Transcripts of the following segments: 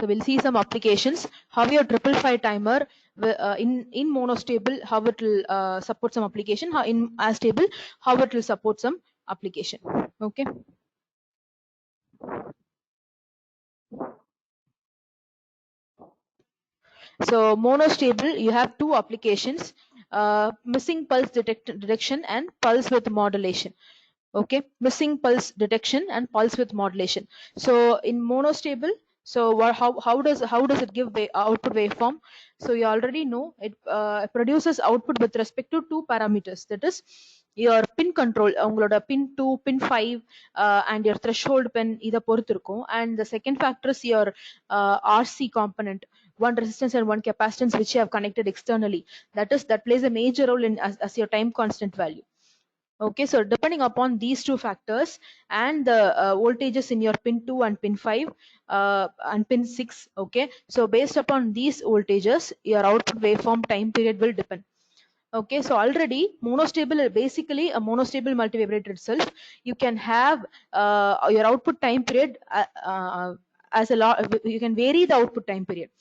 So we'll see some applications, how your 555 timer in monostable, how it will support some application, how in astable, how it will support some application. Okay. So monostable, you have two applications, missing pulse detection and pulse width modulation. Okay, missing pulse detection and pulse width modulation. So in monostable, so how does it give output waveform? So you already know it produces output with respect to two parameters, that is your pin control, உங்களோட pin 2 pin 5 and your threshold pin இத பொறுத்து இருக்கும். And the second factor is your RC component, one resistance and one capacitance which you have connected externally, that plays a major role in as your time constant value. Okay, so depending upon these two factors and the voltages in your pin 2 and pin 5 and pin 6, okay, so based upon these voltages your output waveform time period will depend. Okay, so already monostable, basically a monostable multivibrator itself, you can have your output time period as a lot, you can vary the output time period.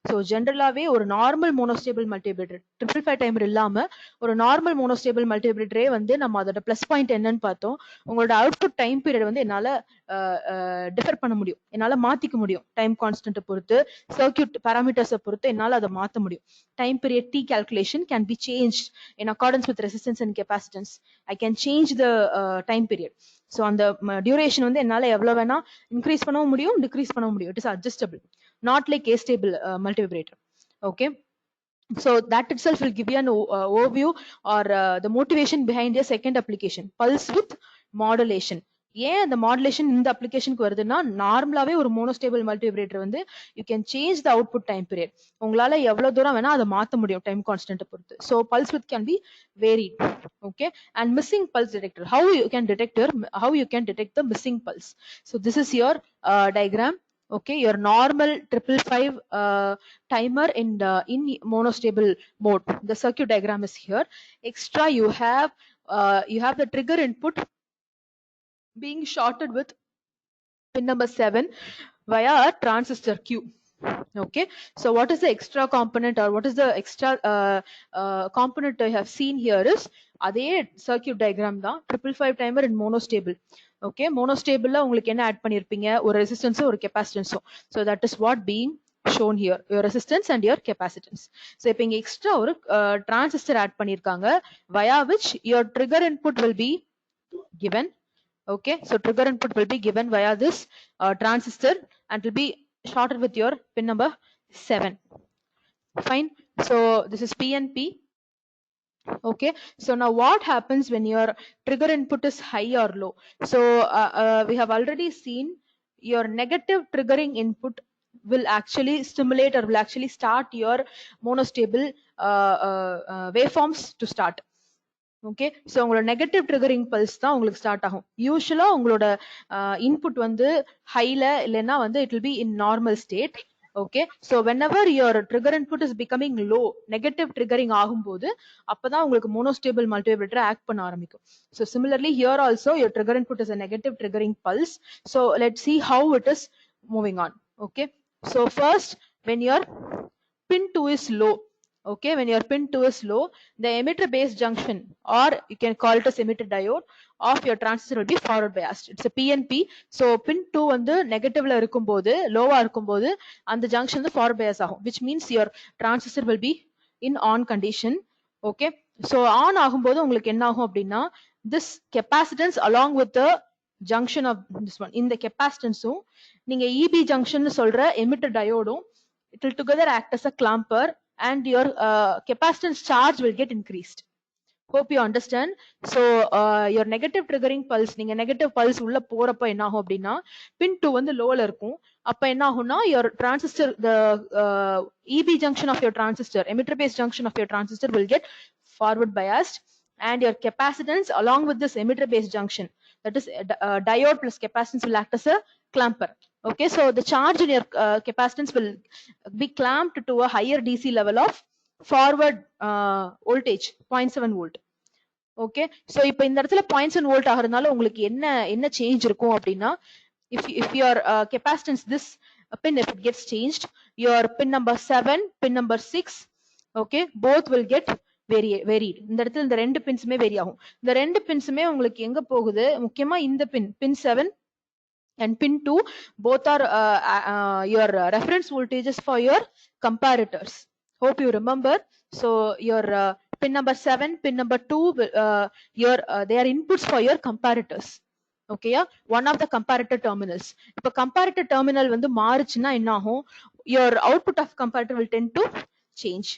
So ஜென்ரலாகவே ஒரு normal monostable மல்டிவைப்ரேட்டர் 555 timer இல்லாமல் ஒரு normal monostable மல்டிவைப்ரேட்டரே வந்து நம்ம அதோட plus point என்னன்னு பார்த்தோம், உங்களோட அவுட்புட் டைம் பீரியட் வந்து என்னால் டிஃபர் பண்ண முடியும், என்னால் மாற்றிக்க முடியும். டைம் கான்ஸ்டன்ட்டை பொறுத்து, சர்க்கியூட் பேராமீட்டர்ஸை பொறுத்து என்னால் அதை மாற்ற முடியும். Time period D calculation can be change in accordance with resistance and capacitance. I can change the time period. So அந்த டியூரேஷன் வந்து என்னால் எவ்வளோ வேணா இன்க்ரீஸ் பண்ணவும் முடியும், டிக்ரீஸ் பண்ணவும் முடியும். It is adjustable, not like astable multivibrator. Okay, so that itself will give you an overview or the motivation behind your second application, pulse width modulation. ஏன் அந்த மாடுலேஷன் இந்த அப்ளிகேஷனுக்கு வருதுன்னா, நார்மலாவே ஒரு மோனோஸ்டேபிள் மல்டிவைப்ரேட்டர் வந்து you can change the output time period, உங்களால எவ்வளவு தூரம் வேணா அதை மாற்ற முடியும் டைம் கான்ஸ்டன்ட்டை பொறுத்து. So pulse width can be varied. Okay, and missing pulse detector, how you can detect the missing pulse. So this is your diagram. Okay, your normal 555 timer in monostable mode, the circuit diagram is here. Extra you have the trigger input being shorted with pin number 7 via a transistor Q. Okay, so what is the extra component or what is the extra component I have seen here is அதே circuit diagram தான் 555 timer in monostable. Okay, monostable உங்களுக்கு என்ன add பண்ணிருப்பீங்க, ஒரு ரெசிஸ்டன்ஸோ ஒரு கெபாசிட்டன்ஸோ. so that is what being shown here, your resistance and your capacitance. so இப்போ இங்க extra ஒரு டிரான்சிஸ்டர் ஆட் பண்ணிருக்காங்க, via which your trigger input will be given. Okay, so trigger input will be given via this transistor and will be shorted with your pin number 7. Fine, so this is PNP. Okay, so now what happens when your trigger input is high or low? So we have already seen your negative triggering input will actually stimulate or will actually start your monostable waveforms to start. Okay, so உங்களோட negative triggering pulse தான் உங்களுக்கு start ஆகும். யூசுவலா உங்களோட input வந்து ஹைல இல்லைன்னா வந்து it will be in normal state. Okay, so whenever your trigger input is becoming low, negative triggering ஆகும்போது அப்பதான் உங்களுக்கு மோனோஸ்டேபிள் மல்டிவைப்ரேட்டர் ஆக்ட் பண்ண ஆரம்பிக்கும். So similarly here also your trigger input is a negative triggering pulse. So let's see how it is moving on. Okay, so first when your pin 2 is low, okay, when your pin 2 is low, the emitter base junction, or you can call it as emitter diode of your transistor will be forward biased. It's a PNP. so pin 2 வந்து நெகட்டிவ்ல இருக்கும்போது, லோவா இருக்கும்போது அந்த junction வந்து forward bias ஆகும், which means your transistor will be in on condition. Okay, so on ஆகும்போது உங்களுக்கு என்ன ஆகும் அப்படின்னா, this capacitance along with the junction of this one, இந்த capacitance-உம் நீங்க EB junction சொல்ற emitter diode-உம் it will together act as a clamper and your capacitance charge will get increased. Hope you understand. So your negative triggering pulse, நீங்க negative pulse உள்ள போறப்ப என்ன ஆகும் அப்படின்னா, pin 2 வந்து லோல இருக்கும். அப்ப என்ன ஆகும்னா, your transistor, the EB junction of your transistor, emitter base junction of your transistor will get forward biased, and your capacitance along with this emitter base junction, that is diode plus capacitance, will act as a clamper. Okay, so the charge in your capacitance will be clamped to a higher DC level of forward voltage 0.7 volt. Okay, so இப்போ இந்த இடத்துல 0.7 volt ஆகிறதுனால உங்களுக்கு என்ன change இருக்கும் அப்படின்னா, if your capacitance this pin, if it gets changed, your pin number 7, pin number 6, okay, both will get varied. இந்த இடத்துல இந்த ரெண்டு பின்ஸுமே வேரி ஆகும். இந்த ரெண்டு பின்ஸுமே உங்களுக்கு எங்க போகுது, முக்கியமா இந்த pin 7 and pin 2, both are your reference voltages for your comparators. Hope you remember. So your pin number 7, pin number 2, your they are inputs for your comparators. Okay, yeah, one of the comparator terminals. If a comparator terminal வந்து மாறுச்சுன்னா என்ன ஆகும், your output of comparator will tend to change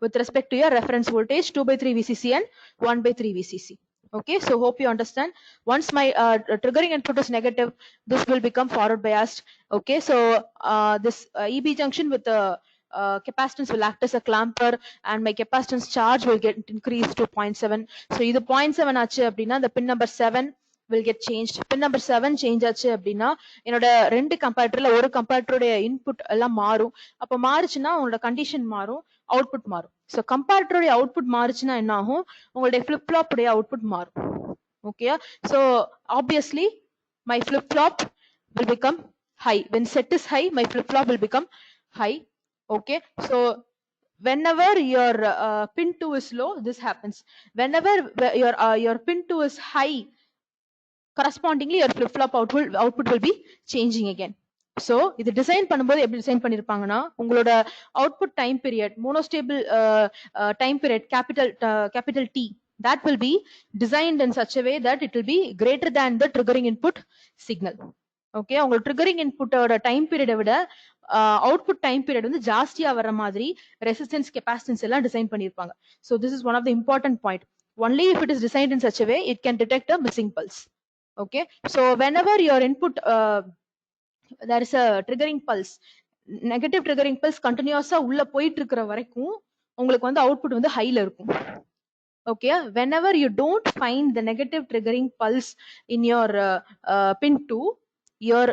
with respect to your reference voltage 2/3 VCC and 1/3 VCC. Okay, so hope you understand. Once my triggering input is negative, this will become forward biased. Okay, so this EB junction with the capacitance will act as a clamper, and my capacitance charge will get increased to 0.7. So இது 0.7 ஆச்சு அப்படின்னா the pin number 7 will get changed. Pin number 7 change ஆச்சு அப்படின்னா என்னோட ரெண்டு கம்பேரிட்டர்ல ஒரு கம்பேரிட்டரோட input எல்லாம் மாறும். அப்ப மாறுச்சுன்னா உங்களோட கண்டிஷன் மாறும், அவுட்புட் மாறும். சோ கம்பேரிட்டரோட அவுட்புட் மாறுச்சுன்னா என்ன ஆகும், உங்களுடைய ஃபிளிப் ஃப்ளாப் உடைய அவுட்புட் மாறும். Okay, so obviously my flip flop will become high. When set is high, my flip flop will become high. Okay, so whenever your pin 2 is low, this happens. Whenever your pin 2 is high, correspondingly your flip flop output will be changing again. So இது design பண்ணும்போது எப்படி design பண்ணிருப்பாங்கன்னா, உங்களோட output time period, monostable time period capital T, that will be designed in such a way that it will be greater than the triggering input signal. Okay, உங்க triggering இன்புட்டோட time பீரியடை விட output time period வந்து ஜாஸ்தியா வர மாதிரி resistance capacitance எல்லாம் design பண்ணிருப்பாங்க. So this is one of the important point. Only if it is designed in such a way, it can detect a missing pulse. Okay, so whenever your input there is a triggering pulse, negative triggering pulse continuously உள்ள போயிட்டு இருக்கிற வரைக்கும் உங்களுக்கு வந்து output வந்து ஹைல இருக்கும். Okay, whenever you don't find the negative triggering pulse in your pin 2, your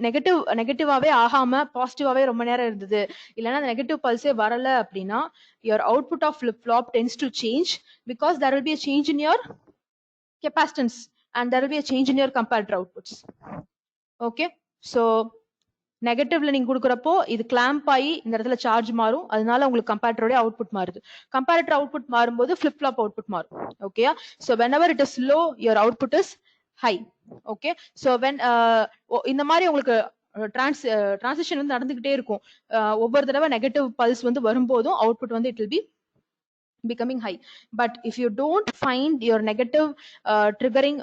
நெகட்டிவாவே ஆகாம பாசிட்டிவாவே ரொம்ப நேரம் இருந்தது, இல்லைன்னா நெகட்டிவ் பல்ஸே வரல அப்படின்னா your output of flip flop tends to change, because there will be a change in your capacitance and there will be a change in your comparator outputs. Okay, so நெகட்டிவ்ல நீங்க கொடுக்குறப்போ இது clamp ஆகி இந்த இடத்துல charge மாறும், அதனால உங்களுக்கு கம்பேரிட்டரோட output மாறுது. Comparator output மாறும்போது ஃபிளிப் ஃப்ளாப் அவுட்புட் மாறும். Okay, so whenever it is low, your output is high. Okay, so when இந்த மாதிரி உங்களுக்கு டிரான்சிஷன் வந்து நடந்துகிட்டே இருக்கும். ஒவ்வொரு தடவை நெகட்டிவ் பல்ஸ் வந்து வரும்போதும் அவுட்புட் வந்து it will be becoming high. But if you don't find your negative triggering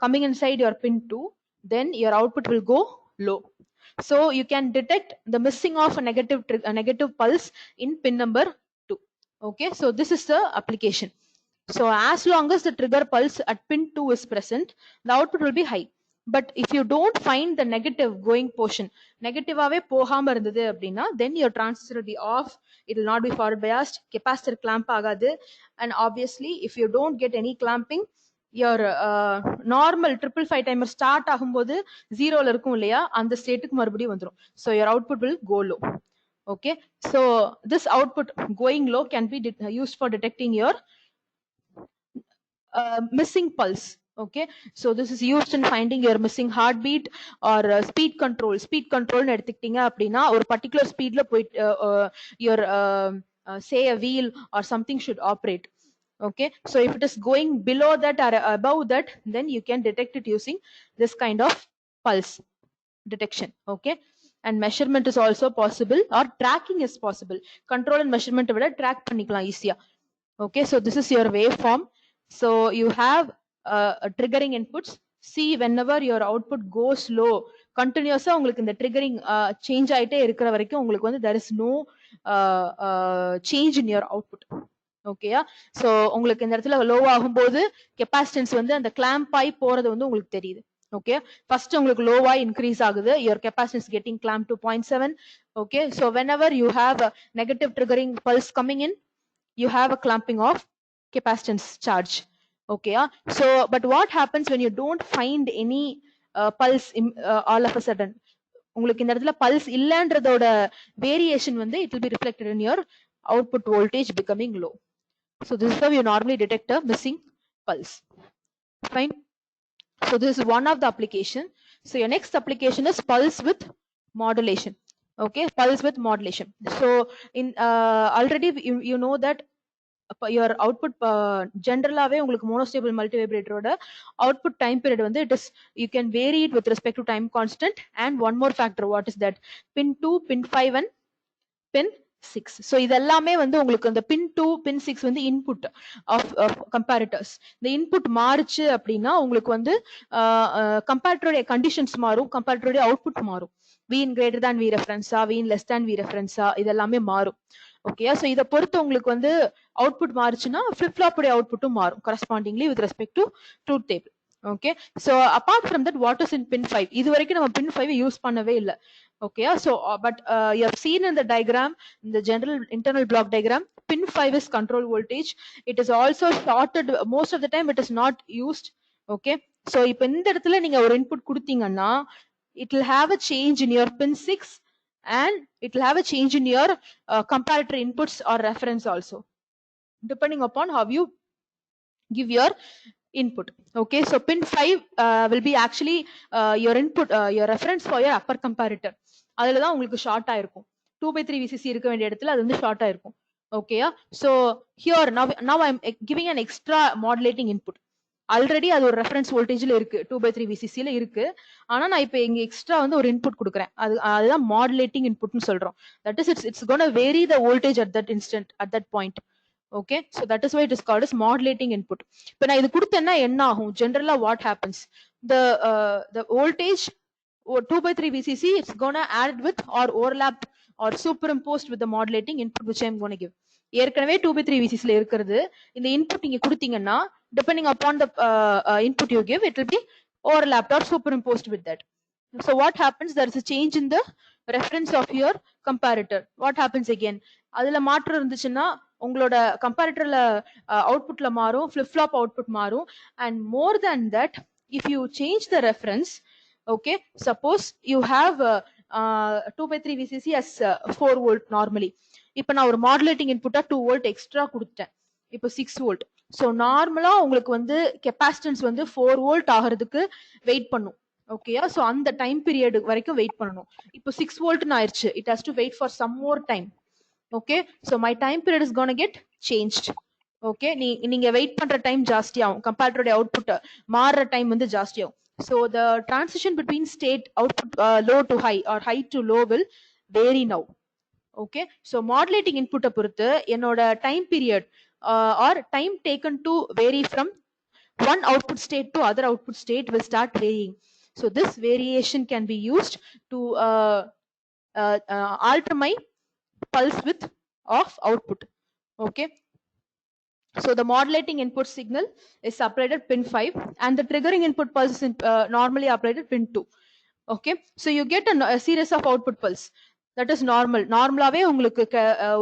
coming inside your pin 2, then your output will go low. So you can detect the missing of a negative pulse in pin number 2. Okay, so this is the application. So as long as the trigger pulse at pin 2 is present, the output will be high. But if you don't find the negative going portion, negative ave போகாம இருந்தது அப்படின்னா, then your transistor will be off, it will not be forward biased, capacitor clamp ஆகாது, and obviously if you don't get any clamping, your normal 555 timer start ஆகும்போது 0ல இருக்கும் இல்லையா, அந்த ஸ்டேட்டுக்கு மறுபடியும் வந்துரும். So your output will go low. Okay, so this output going low can be used for detecting your missing pulse. Okay, so this is used in finding your missing heartbeat or speed control. Speed control னு எடுத்துக்கிட்டீங்க அப்படின்னா, ஒரு particular ஸ்பீட்ல போயிட்டு your say a wheel or something should operate. Okay, so if it is going below that or above that, then you can detect it using this kind of pulse detection. Okay, and measurement is also possible, or tracking is possible. Control and measurement விட track பண்ணிக்கலாம் ஈஸியா. Okay, so this is your waveform. So you have triggering inputs. See, whenever your output goes low, continuously உங்களுக்கு இந்த triggering change ஆயிட்டே இருக்கிற வரைக்கும் உங்களுக்கு வந்து there is no change in your output. ஓகேயா, சோ உங்களுக்கு இந்த இடத்துல லோ ஆகும்போது கெபாசிட்டன்ஸ் வந்து அந்த கிளாம்ப் ஆகி போறது வந்து உங்களுக்கு தெரியுது. ஓகே, ஃபர்ஸ்ட் உங்களுக்கு லோவா இன்க்ரீஸ் ஆகுது, your capacitance getting clamped to 0.7. okay, so whenever you have a negative triggering pulse coming in, you have a clamping of capacitance charge. Okay, so but what happens when you don't find any pulse all of a sudden, உங்களுக்கு இந்த இடத்துல pulse இல்லன்றதோட variation வந்து it will be reflected in your output voltage becoming low. So this is how you normally detect a missing pulse. Fine. So this is one of the application. So your next application is pulse with modulation. Okay, pulse with modulation. So in already you know that your output generally உங்களுக்கு monostable multivibrator oda output time period வந்து it is you can vary it with respect to time constant, and one more factor, what is that? Pin 2, pin 5 and pin 6. So இதெல்லாமே வந்து உங்களுக்கு அந்த pin 2 pin 6 வந்து input of comparators. இந்த input மாறுச்சு அப்படின்னா உங்களுக்கு வந்து comparator conditions மாறும், comparator output மாறும். Vin greater than V reference Vin less than V reference இதெல்லாமே மாறும். ஓகே, சோ இத பொறுத்து உங்களுக்கு வந்து அவுட்புட் மாறுச்சுன்னா flip flop உடைய அவுட்புட்டும் மாறும் correspondingly with respect to truth table. Okay, so apart from that, what is in pin 5? இது வரைக்கும் நம்ம pin 5 யூஸ் பண்ணவே இல்ல. Okay, so but you have seen in the diagram, in the general internal block diagram, pin 5 is control voltage. It is also shorted, most of the time it is not used. Okay, so இப்ப இந்த இடத்துல நீங்க ஒரு input கொடுத்தீங்கன்னா it will have a change in your pin 6, and it will have a change in your comparator inputs or reference also, depending upon how you give your input. Okay, so pin 5 will be actually your input, your reference for your upper comparator. அதுல தான் உங்களுக்கு short ஆயிருக்கும். 2/3 VCC இருக்க வேண்டிய இடத்துல அது வந்து short ஆயிருக்கும். ஓகேயா, so here now I'm giving an extra modulating input. Already அது ஒரு ரெஃபரன்ஸ் வோல்டேஜ்ல இருக்கு, 2/3 VCC ல இருக்கு. ஆனா நான் இப்ப இங்க எக்ஸ்ட்ரா வந்து ஒரு இன்புட் கொடுக்குறேன், அதுதான் மாடுலேட்டிங் இன்புட்னு சொல்றோம். That is it's gonna vary the voltage at that instant, at that point. Okay, so that is why it is called as modulating input. இப்ப நான் இது கொடுத்தேன்னா என்ன ஆகும்? ஜெனரலா what happens, the voltage 2/3 VCC it's gonna add with or overlap or superimposed with the modulating input which I am going to give. ஏற்கனவே 2/3 VCC ல இருக்கிறது, இந்த இன்புட் நீங்க கொடுத்தீங்கன்னா depending upon the input you give, it will be overlapped or superimposed with that. So what happens, there is a change in the reference of your comparator. What happens again, அதுல மாற்றம் இருந்துச்சுன்னா உங்களோட கம்பேரிட்டர்ல அவுட்புட்ல மாறும், flip flop output மாறும். And more than that, if you change the reference, okay, suppose you have 2/3 VCC as 4 volt normally. இப்ப நான் ஒரு modulating இன்புட்டா 2 volt extra கொடுத்தேன், இப்போ 6 volt. சோ நார்மலா உங்களுக்கு வந்து கெப்பாசிட்டன்ஸ் வந்து 4 volt ஆகிறதுக்கு வெயிட் பண்ணும். ஓகேயா, சோ அந்த டைம் பீரியட் வரைக்கும் வெயிட் பண்ணணும். இப்போ 6 volt ஆயிருச்சு, it has to wait for some more time. Okay, so my time period is going to get changed. Okay, நீங்க வெயிட் பண்ற டைம் ஜாஸ்தி ஆகும், கம்பேரிட்டரோட அவுட்புட் மாறுற டைம் வந்து ஜாஸ்தி ஆகும். So the transition between state output low to high or high to low will vary now. Okay, so modulating input பொறுத்து என்னோட time period or time taken to vary from one output state to other output state will start varying. So this variation can be used to alter my pulse width of output. Okay, so the modulating input signal is applied at pin 5 and the triggering input pulse is normally applied at pin 2. Okay, so you get a series of output pulse. That is normal. நார்மலாவே உங்களுக்கு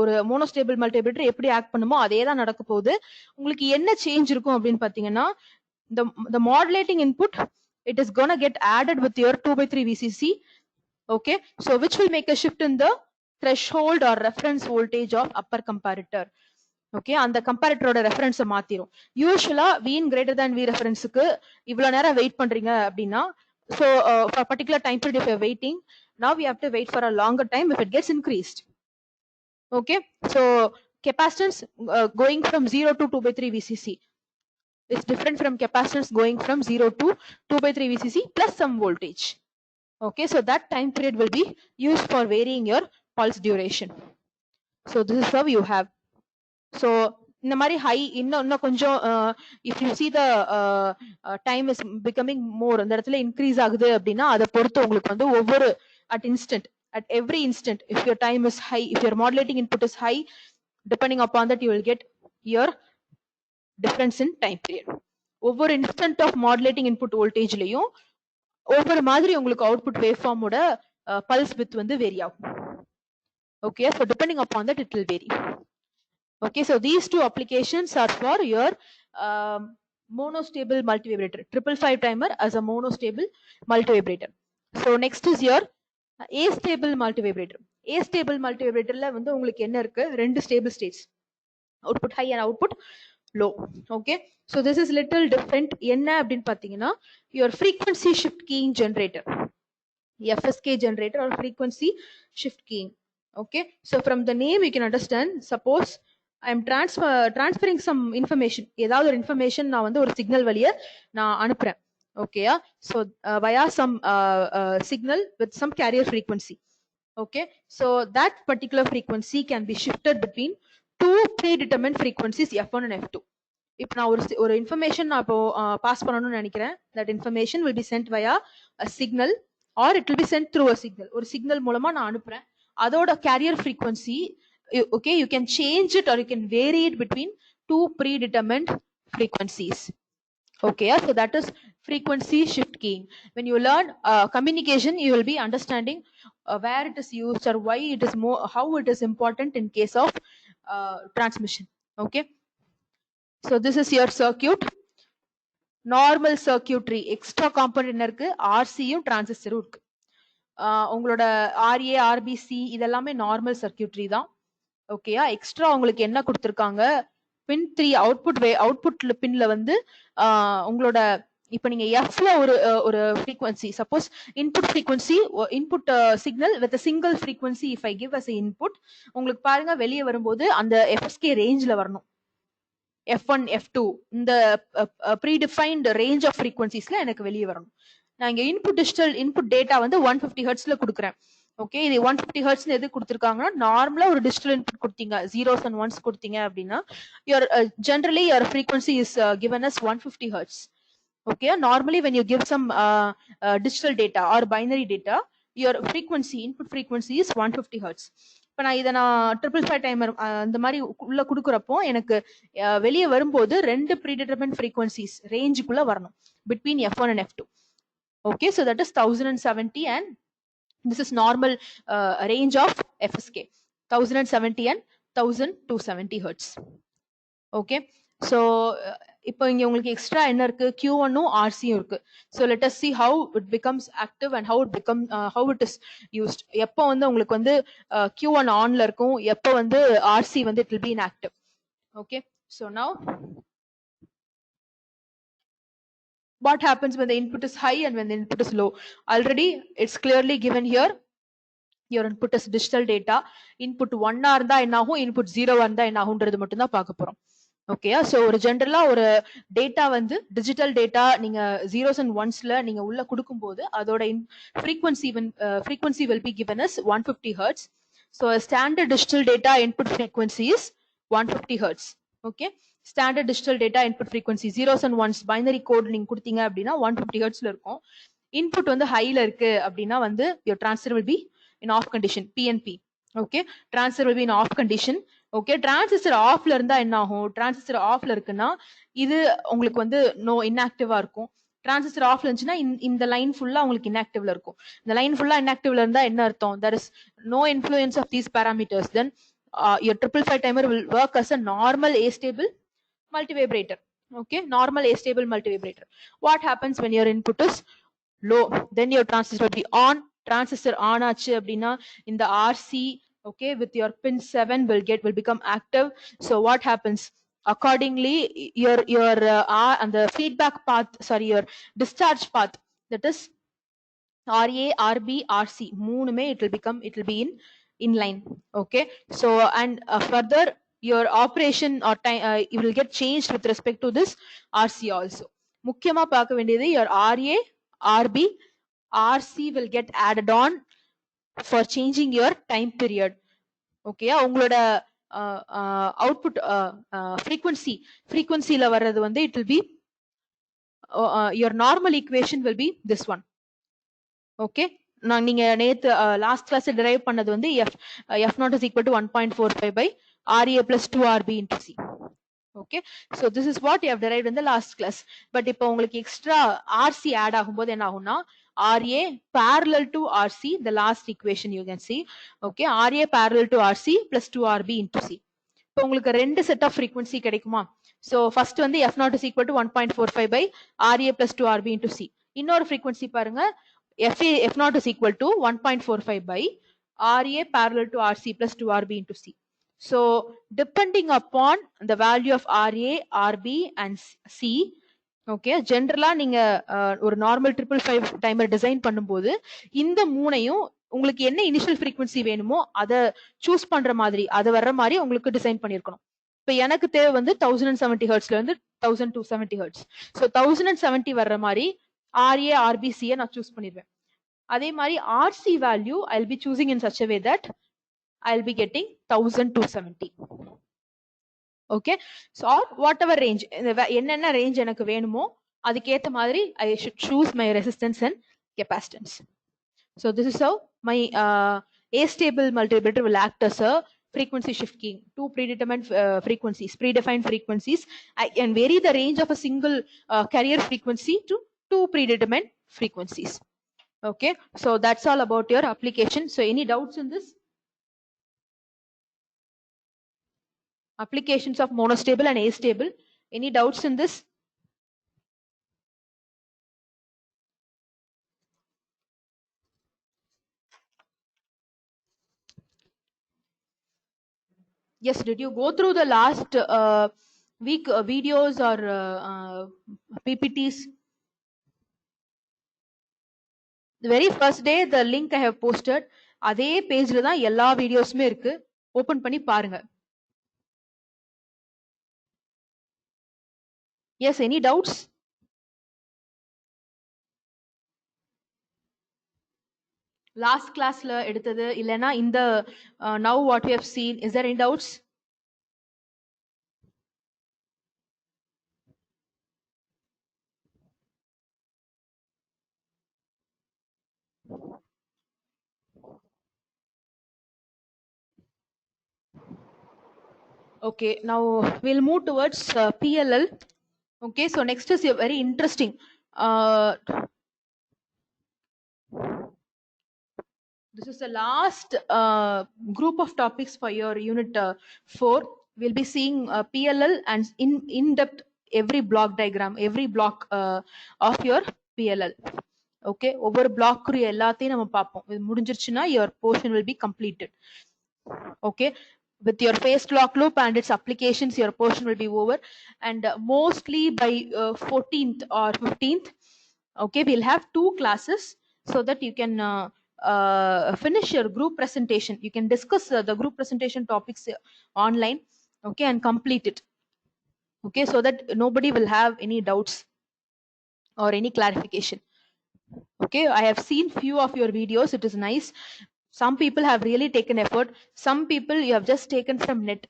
ஒரு monostable மல்டிவைப்ரேட்டர் எப்படி act பண்ணுமோ அதே தான் நடக்க போகுது. உங்களுக்கு என்ன சேஞ்ச் இருக்கும் அப்படின்னு பாத்தீங்கன்னா, the modulating input, it is gonna get added with your 2/3 VCC. Okay, so which will make a shift in the threshold or reference voltage of upper comparator. Okay, அந்த கம்பேரிட்டரோட ரெஃபரன்ஸ் மாத்திரும். யூசுவலா Vin greater than V ரெஃபரன்ஸ்க்கு இவ்வளவு நேரம் wait பண்றீங்க அப்படின்னா, so for a particular time period if you are waiting, now we have to wait for a longer time if it gets increased. Okay, so capacitance going from 0 to 2/3 VCC is different from capacitance going from 0 to 2/3 VCC plus some voltage. Okay, so that time period will be used for varying your pulse duration. So this is how you have. So இந்த மாதிரி high இன்னும் கொஞ்சம் if you see the time is becoming more, அந்த இடத்துல increase ஆகுது அப்படின்னா அதை பொறுத்து உங்களுக்கு வந்து ஒவ்வொரு at every instant, if your time is high, if your modulating input is high, depending upon that you will get your difference in time period. ஒவ்வொரு instant of modulating input voltageலயும் ஒவ்வொரு மாதிரி உங்களுக்கு output waveform ஓட pulse width வந்து vary ஆகும். Okay, so depending upon that it will vary. Okay, so these two applications are for your monostable multivibrator, 555 timer as a monostable multivibrator. So next is your astable multivibrator. Astable multivibratorல வந்து உங்களுக்கு என்ன இருக்கு, ரெண்டு stable states, output high and output low. Okay, so this is little different. என்ன அப்படின்னு பாத்தீங்கன்னா your frequency shift keying generator, FSK generator or frequency shift keying. Okay, so from the name you can understand, suppose I am transferring some information, ஏதாவது ஒரு information நான் வந்து ஒரு signal வழியா நான் அனுப்புறேன். Okay, so via some signal with some carrier frequency. Okay, so that particular frequency can be shifted between two predetermined frequencies f1 and f2. இப்போ நான் ஒரு இன்ஃபர்மேஷன் நான் இப்போ பாஸ் பண்ணணும்னு நினைக்கிறேன். that information will be sent via a signal or it will be sent through a signal. ஒரு signal மூலமா நான் அனுப்புறேன். அதோட carrier frequency, okay, you can change it or you can vary it between two predetermined frequencies. Okay, so that is frequency shift keying. When you learn communication, you will be understanding where it is used or why it is more, how it is important in case of transmission. Okay, so this is your circuit. Normal circuitry, extra component என்ன இருக்கு, RCயும் டிரான்சிஸ்டரும் இருக்கு. உங்களோட RA RBC இதெல்லாமே normal circuitry தான். ஓகேயா, extra உங்களுக்கு என்ன கொடுத்துருக்காங்க, பின் 3 அவுட்புட் பின்ல வந்து உங்களோட இப்ப நீங்க எஃப்ல ஒரு frequency, suppose input frequency, input signal with single frequency if I give us input, உங்களுக்கு பாருங்க வெளியே வரும்போது அந்த எஃப்எஸ்கே ரேஞ்ச்ல வரணும். f1 f2 இந்த predefined range of frequenciesல எனக்கு வெளியே வரணும். நான் இங்க இன்புட் டேட்டா வந்து 150 ஹெர்ட்ஸ்ல கொடுக்குறேன். ஓகே, இது 150 ஹெர்ட்ஸ் எது கொடுத்துருக்காங்கன்னா, நார்மலா ஒரு டிஜிட்டல் இன்புட் கொடுத்தீங்க, ஜீரோஸ் அண்ட் ஒன்ஸ் கொடுத்தீங்க அப்படின்னா your generally your frequency is given as 150 hertz. Okay, normally when you give some digital data or binary data, your frequency, input frequency is 150 hertz. இப்போ நான் இதை நான் 555 டைமர் அந்த மாதிரி உள்ள கொடுக்குறப்போ எனக்கு வெளியே வரும்போது ரெண்டு ப்ரீடிட்டர்மைன்ட் ஃப்ரீக்வன்சிஸ் ரேஞ்சுக்குள்ள வரணும், between f1 and f2. Okay, so that is 1070 and this is normal range of FSK, 1070 and 1270 hertz. Okay, so இப்போ இங்க உங்களுக்கு எக்ஸ்ட்ரா என்ன இருக்கு, Q1ம் RCயும் இருக்கு. So let us see how it becomes active and how it is used. எப்போ வந்து உங்களுக்கு வந்து Q1 ஆன்ல இருக்கும், எப்போ வந்து RC வந்து it will be inactive. Okay, so now what happens when the input is high and when the input is low? Already it's clearly given here. Your input is digital data. Input 1 இருந்தா என்ன ஆகும், input 0 இருந்தா என்ன ஆகும்ன்றது மட்டும் தான் பார்க்க போறோம். ஓகேயா, சோ ஒரு ஜெனரலா ஒரு டேட்டா வந்து டிஜிட்டல் டேட்டா நீங்க ஜீரோஸ் அண்ட் ஒன்ஸ்ல நீங்க உள்ள கொடுக்கும்போது அதோட frequency will be given as 150 hertz. So a standard digital data input frequency is 150 hertz. Okay, standard digital data input frequency zeros and ones binary code நீங்க கொடுத்தீங்க அப்படின்னா 150 hertzல இருக்கும். இன்புட் வந்து ஹைல இருக்கு அப்படின்னா வந்து your transistor will be in off condition, PNP. Okay, transistor will be in off condition. Okay, transistor ஆஃப்ல இருந்தா என்ன ஆகும், டிரான்சிஸ்டர் ஆஃப்ல இருக்குன்னா இது உங்களுக்கு வந்து நோ இன்ஆக்டிவா இருக்கும். டிரான்சிஸ்டர் ஆஃப்ல இருந்துச்சுன்னா இந்த லைன் ஃபுல்லா உங்களுக்கு இன்ஆக்டிவ்ல இருக்கும். இந்த லைன் ஃபுல்லா இன்ஆக்டிவ்ல இருந்தா என்ன அர்த்தம், there is no influence of these parameters, then your 555 timer will work as a normal astable multivibrator. Okay, normal astable multivibrator. What happens when your input is low, then your transistor will be on. Transistor on ஆச்சு அப்படின்னா இந்த RC, okay, with your pin 7 will become active. So what happens, accordingly your and the feedback path, sorry, your discharge path, that is RA RB RC மூணுமே it will be in line. Okay, so and further your operation or time it will get changed with respect to this RC also. முக்கியமா பார்க்க வேண்டியது your RA RB RC will get added on for changing your time period. Okay, உங்களோட output frequencyல வர்றது வந்து it will be your normal equation will be this one. Okay, நீங்க நேத்து last class derive பண்ணது வந்து f0 is equal to 1.45 by RA plus 2RB into C. Okay, so this is what you have derived in the last class. But இப்போ உங்களுக்கு extra RC add ஆகும்போது என்ன ஆகும்னா RA parallel to RC, the last equation you can see. Okay, RA parallel to RC plus 2RB into C. இப்போ உங்களுக்கு ரெண்டு set of frequency கிடைக்குமா? So first வந்து f0 is equal to 1.45 by RA plus 2RB into C. இன்னொரு frequency பாருங்க, f0 is equal to 1.45 by RA parallel to RC plus 2RB into C. So depending upon the value of RA, RB and C, okay, ஜென்ரலா நீங்க ஒரு normal 555 timer design பண்ணும்போது இந்த மூணையும் உங்களுக்கு என்ன இனிஷியல் ஃப்ரீக்வன்சி வேணுமோ அதை சூஸ் பண்ற மாதிரி, அதை வர்ற மாதிரி உங்களுக்கு டிசைன் பண்ணிருக்கணும். இப்ப எனக்கு தேவை வந்து 1070 ஹெர்ட்ஸ்ல இருந்து 1270 ஹெர்ட்ஸ். ஸோ 1070 வர்ற மாதிரி RA, RBC நான் சூஸ் பண்ணிடுவேன். அதே மாதிரி RC value I will be choosing in such a way that I'll be getting 1270. Okay, so or whatever range, என்னென்ன range எனக்கு வேணுமோ அதுக்கேத்த மாதிரி I should choose my resistance and capacitance. So this is how my astable multivibrator will act as a frequency shift keying. Two predetermined frequencies, predefined frequencies. I can vary the range of a single carrier frequency to two predetermined frequencies. Okay, so that's all about your application. So any doubts in this? Applications of monostable and astable. Any doubts in this? Yes, did you go through the last week videos or PPTs? The very first day the link I have posted, அதே பேஜ்ல தான் எல்லா வீடியோஸுமே இருக்கு. Open பண்ணி பாருங்க. Yes, any doubts? Last classல எடுத்தது இல்லனா இந்த now what we have seen, is there any doubts? Okay, now we'll move towards PLL. Okay, so next is very interesting. This is the last group of topics for your unit 4. We'll be seeing PLL and in-depth every block diagram, every block of your PLL. Okay, over block எல்லாத்தையும் நம்ம பார்ப்போம். இது முடிஞ்சிருச்சுனா your portion will be completed. Okay, with your phase lock loop and its applications, your portion will be over. And mostly by 14th or 15th, okay, we'll have 2 classes so that you can finish your group presentation. You can discuss the group presentation topics online, okay, and complete it. Okay, so that nobody will have any doubts or any clarification. Okay, I have seen few of your videos. It is nice. Some people have really taken effort. Some people you have just taken from net.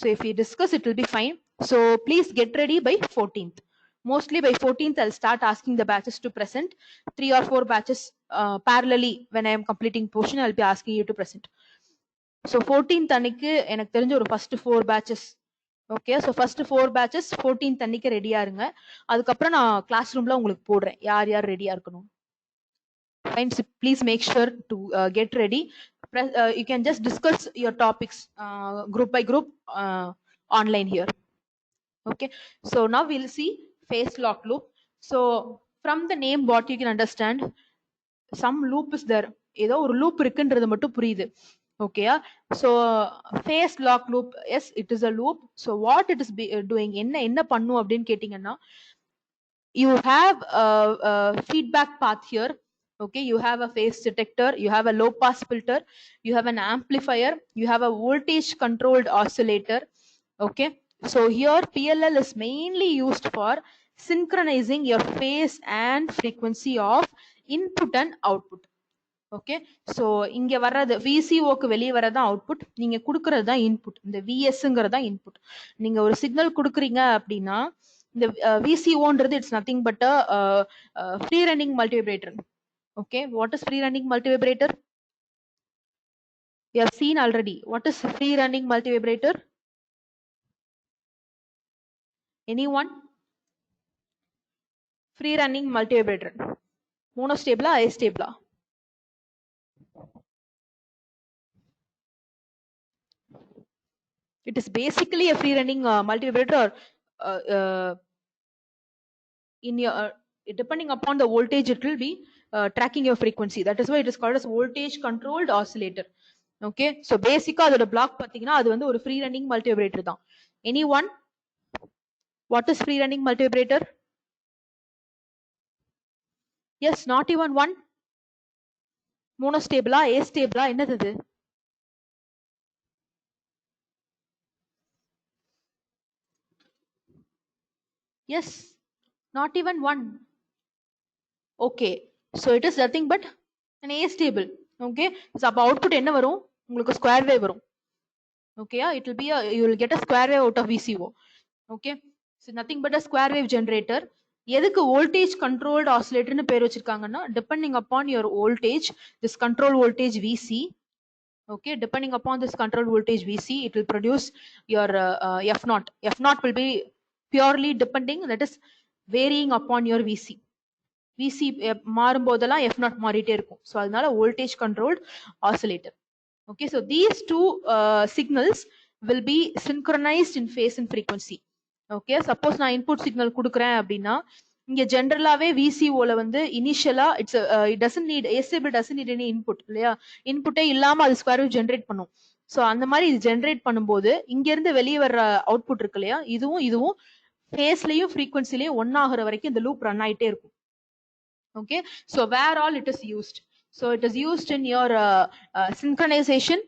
So if we discuss, it will be fine. So please get ready by 14th. Mostly by 14th, I'll start asking the batches to present 3 or 4 batches parallelly. When I am completing portion, I'll be asking you to present. So 14th அன்னைக்கு எனக்கு தெரிஞ்ச ஒரு first 4 batches. Okay, so first 4 batches 14th அன்னைக்கு ரெடியா இருங்க. அதுக்கப்புறம் நான் class ரூம்ல உங்களுக்கு போடுறேன் யார் யார் ரெடியா இருக்கணும். Fine, so please make sure to get ready. You can just discuss your topics group by group online here. Okay, so now we'll see phase lock loop. So from the name what you can understand, some loop is there. ஏதோ ஒரு loop இருக்குன்றது மட்டும் புரியுது. Okay, so phase lock loop, yes, it is a loop. So what it is doing, என்ன பண்ணும் அப்படின்னு கேட்டிங்கன்னா, you have a feedback path here. Okay, you have a phase detector, you have a low pass filter, you have an amplifier, you have a voltage controlled oscillator. Okay, so here PLL is mainly used for synchronizing your phase and frequency of input and output. Okay, so இங்க வர்றது VCO க்கு வெளிய வரதா output, நீங்க குடுக்குறது தான் input. இந்த VS ங்கறதா input. நீங்க ஒரு சிக்னல் குடுக்குறீங்க அப்படினா இந்த VCO-ன்றது it's nothing but a free running multivibrator. Okay, what is free running multivibrator? We have seen already. What is free running multivibrator? Anyone? Free running multivibrator. Monostable, astable? It is basically a free running multivibrator. In your depending upon the voltage, it will be tracking your frequency. That is why it is called as voltage controlled oscillator. Okay, so basic அதோட block பாத்தீங்கன்னா அது வந்து ஒரு free running multivibrator தான். Anyone? What is free running multivibrator? Yes, not even one. Monostable astable என்னது இது? Yes, not even one. Okay, so it is nothing but an astable. Okay, so அப்ப output என்ன வரும்? உங்களுக்கு square wave வரும். Okay, it will be you will get a square wave out of VCO. Okay, so nothing but a square wave generator. எதுக்கு voltage controlled oscillator னு பேர் வச்சிருக்காங்கன்னா depending upon your voltage, this control voltage VC. Okay, depending upon this control voltage VC, it will produce your F0. F0 will be purely depending, that is varying upon your VC. VC மாறும்போதெல்லாம் F0 மாறிட்டே இருக்கும். So அதனால voltage controlled oscillator. Okay, so these two signals will be synchronized in phase and frequency. Okay, suppose நான் input signal கொடுக்குறேன் அப்படின்னா இங்க ஜென்ரலாவே VCO வந்து இனிஷியலா it doesn't need astable doesn't need any input இல்லையா, இன்புட்டே இல்லாம அது ஸ்கொயர் வேவ் ஜென்ரேட் பண்ணும். சோ அந்த மாதிரி இது ஜென்ரேட் பண்ணும்போது இங்க இருந்து வெளியே வர்ற அவுட்புட் இருக்கு இல்லையா, இதுவும் ஃபேஸ்லயும் ஃப்ரீக்வன்சிலயும் ஒன்னாகிற வரைக்கும் இந்த லூப் ரன் ஆயிட்டே இருக்கும். Okay, so where all it is used? So it is used in your synchronization,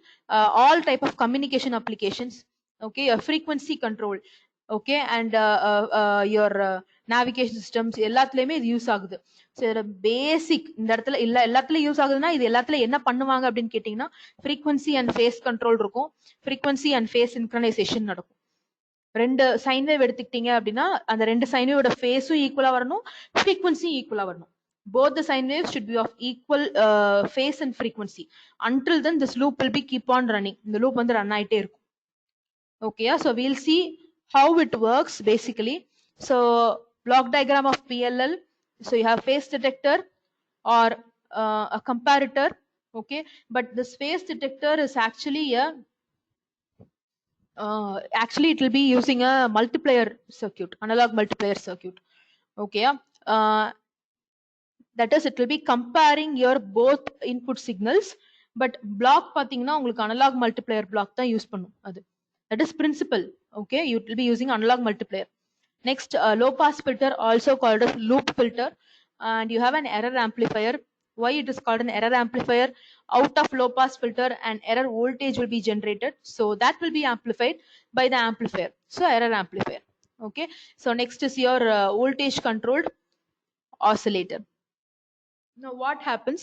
all type of communication applications. Okay, your frequency control. Okay, and your navigation systems எல்லாத்துலயுமே இது use ஆகுது. சரி, பேசிக் இந்த இடத்துல இல்ல எல்லாத்துலயும் யூஸ் ஆகுதுன்னா இது எல்லாத்துலயும் என்ன பண்ணுவாங்க அப்படின்னு கேட்டீங்கன்னா frequency and phase control இருக்கும், frequency and phase synchronization நடக்கும். ரெண்டு சைன் வேவ் எடுத்துக்கிட்டீங்க அப்படின்னா அந்த ரெண்டு சைன் வேவோட ஃபேஸும் ஈக்குவலா வரணும், ஃப்ரீக்வன்சியும் ஈக்குவலா வரணும். Both the sine waves should be of equal phase and frequency. Until then this loop will be keep on running. The loop வந்து run ஆயிட்டே இருக்கும். Okay, so we'll see how it works basically. So block diagram of PLL. So you have phase detector or a comparator. Okay, but this phase detector is actually actually it will be using a multiplier circuit, analog multiplier circuit. Okay, that is it will be comparing your both input signals, but block பாத்தீங்கன்னா உங்களுக்கு analog multiplier block தான் use பண்ணும் அது. That is principle. Okay, you will be using analog multiplier. Next, low pass filter also called as loop filter, and you have an error amplifier. Why it is called an error amplifier? Out of low pass filter an error voltage will be generated, so that will be amplified by the amplifier. So error amplifier. Okay, so next is your voltage controlled oscillator. Now what happens?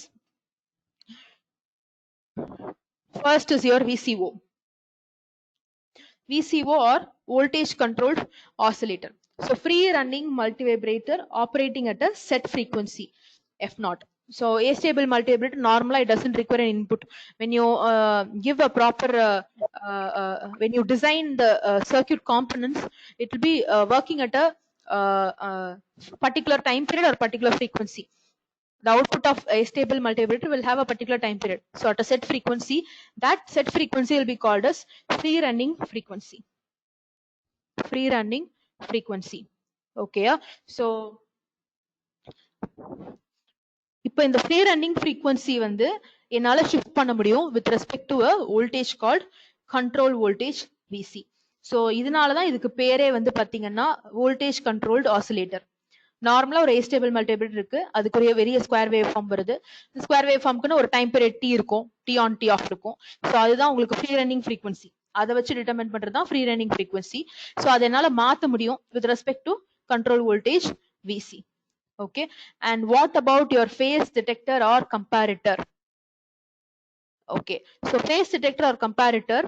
First is your VCO. VCO or voltage controlled oscillator. So free running multivibrator operating at a set frequency F0. So astable multivibrator normally it doesn't require an input. When you give a proper when you design the circuit components, it will be working at a particular time period or particular frequency. The output of a stable multivibrator will have a particular time period. So at a set frequency, that set frequency will be called as free running frequency. Free running frequency. Okay, so இப்போ இந்த free running frequency வந்து என்னால shift பண்ண முடியும் with respect to a voltage called control voltage VC. So இதனால தான் இதுக்கு பேரே வந்து பாத்தீங்கன்னா voltage controlled oscillator. நார்மலா ஒரு astable multivibrator இருக்கு, அதுக்குரிய பெரிய ஸ்கொயர் வேவ் ஃபார்ம் வருது. இந்த ஸ்கொயர் வேவ் ஃபார்ம்க்குன்னு ஒரு டைம் பீரியட் டி இருக்கும், டி ஆன் டி ஆஃப் இருக்கும். ஸோ அதுதான் உங்களுக்கு ஃப்ரீ ரன்னிங் ஃப்ரீக்வன்சி. அதை வச்சு டிட்டர்மைன் பண்றது தான் ஃப்ரீ ரன்னிங் ஃப்ரீக்வன்சி. ஸோ அதை என்னால மாத்த முடியும் with respect to control voltage VC. Okay, and what about your phase detector or comparator? Okay, so phase detector or comparator.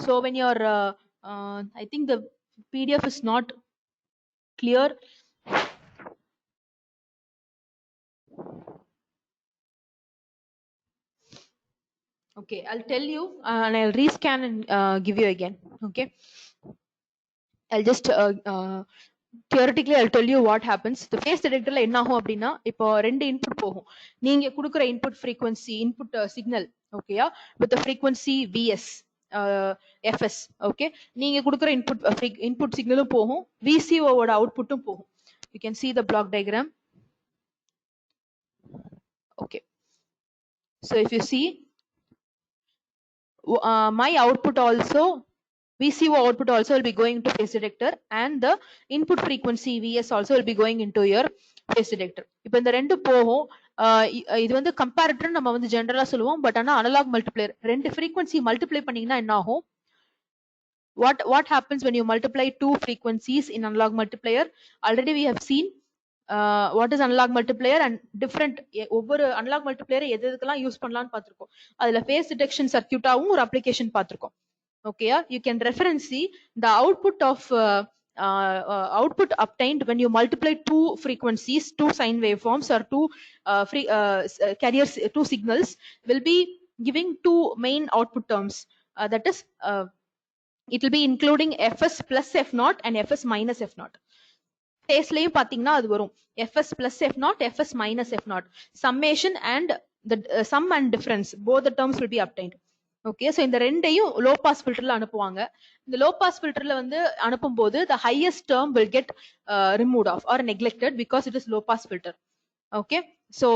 So when you're I think the PDF is not clear. Okay, I'll tell you and I'll rescan and give you again. Okay, I'll just theoretically I'll tell you what happens. The phase detectorல என்ன ஆகும் அப்படின்னா இப்போ ரெண்டு input போகும். நீங்க கொடுக்குற input frequency input signal, ஓகேயா, with the frequency vs fs. okay, நீங்க கொடுக்குற input signalum போகும், VCO ஓட அவுட்புட்டும் போகும். You can see the block diagram. Okay, so if you see my output also, VCO output also will be going to phase detector, and the input frequency VS also will be going into your phase detector. இப்போ இந்த ரெண்டு போகும். இது வந்து comparator நம்ம வந்து ஜெனரலா சொல்லுவோம், பட் ஆனா அனலாக் மல்டிப்ளையர் ரெண்டு frequency மல்டிப்ளை பண்ணீங்கன்னா என்ன ஆகும்? What happens when you multiply two frequencies in analog multiplier? Already we have seen what is analog multiplier and different ஒவ்வொரு analog multiplier எதுக்கெல்லாம் யூஸ் பண்ணலாம்னு பார்த்திருக்கோம். அதுல phase detection circuit ஆவும் ஒரு application பார்த்திருக்கோம். Okay, you can reference see the output of output obtained when you multiply two frequencies, two sine waveforms, or two carriers, two signals will be giving two main output terms. That is, it will be including fs plus f0 and fs minus f0. Phase-லயும் பாத்தீங்கன்னா அது வரும் fs plus f0, fs minus f0, summation and the sum and difference, both the terms will be obtained. Okay, so இந்த ரெண்டையும் low pass filterல அனுப்புவாங்க. இந்த low pass filterல வந்து அனுப்பும்போது the highest term will get removed off or neglected because it is low pass filter. Okay, so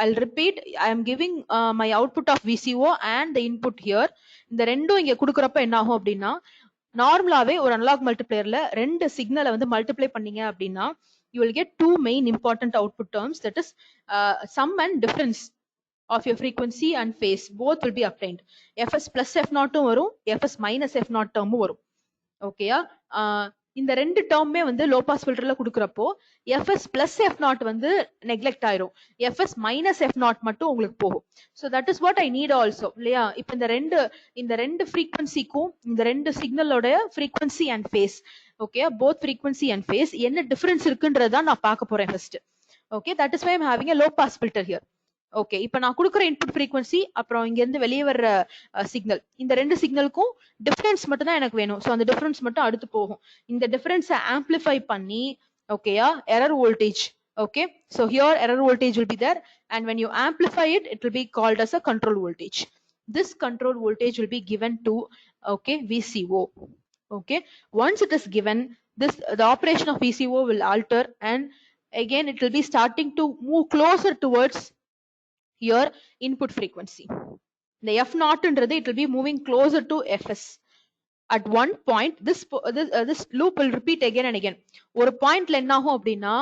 I'll repeat, I am giving my output of VCO and the input here. இந்த ரெண்டும் இங்க குடுக்கறப்ப என்ன ஆகும் அப்படின்னா, நார்மலாவே ஒரு அனலாக் மல்டிப்ளையர்ல ரெண்டு சிக்னலை வந்து மல்டிப்ளை பண்ணீங்க அப்படின்னா you will get two main important output terms, that is sum and difference of your frequency and phase, both will be obtained. fs plus f0 வரும், fs minus f0 term வரும். ஓகேயா? இந்த ரெண்டு டேர்மே வந்து லோ பாஸ் ஃபில்டர்ல குடுக்கறப்போ fs plus f0 வந்து நெக்லெக்ட் ஆயிரும், fs minus f0 மட்டும் உங்களுக்கு போகும். so that is what I need also, இல்லையா? இப்போ இந்த ரெண்டு frequency-க்கும் இந்த ரெண்டு சிக்னலோட frequency and phase, okay, both frequency and phase என்ன டிஃபரன்ஸ் இருக்குன்றத நான் பார்க்க போறேன் first. okay, that is why I am having a low pass filter here. Okay, இப்ப நான் கொடுக்குற இன்புட் ஃப்ரீக்வன்சி அப்புறம் இங்க இருந்து வெளியே வர்ற சிக்னல், இந்த ரெண்டு சிக்னலுக்கும் டிஃபரன்ஸ் மட்டும் தான் எனக்கு வேணும். ஸோ அந்த டிஃபரன்ஸ் மட்டும் அடுத்து போகும். இந்த டிஃபரன்ஸை ஆம்பிளிஃபை பண்ணி, ஓகேயா, error voltage. Okay, so here error voltage will be there, and when you amplify it, it will be called as a control voltage. This control voltage will be given to, okay, VCO. Okay, once it is given, the operation of VCO will alter, and again it will be starting to move closer towards your input frequency. The f0 ன்றது it will be moving closer to fs. At one point this loop will repeat again and again. ஒரு பாயிண்ட்ல என்ன ஆகும் அப்படின்னா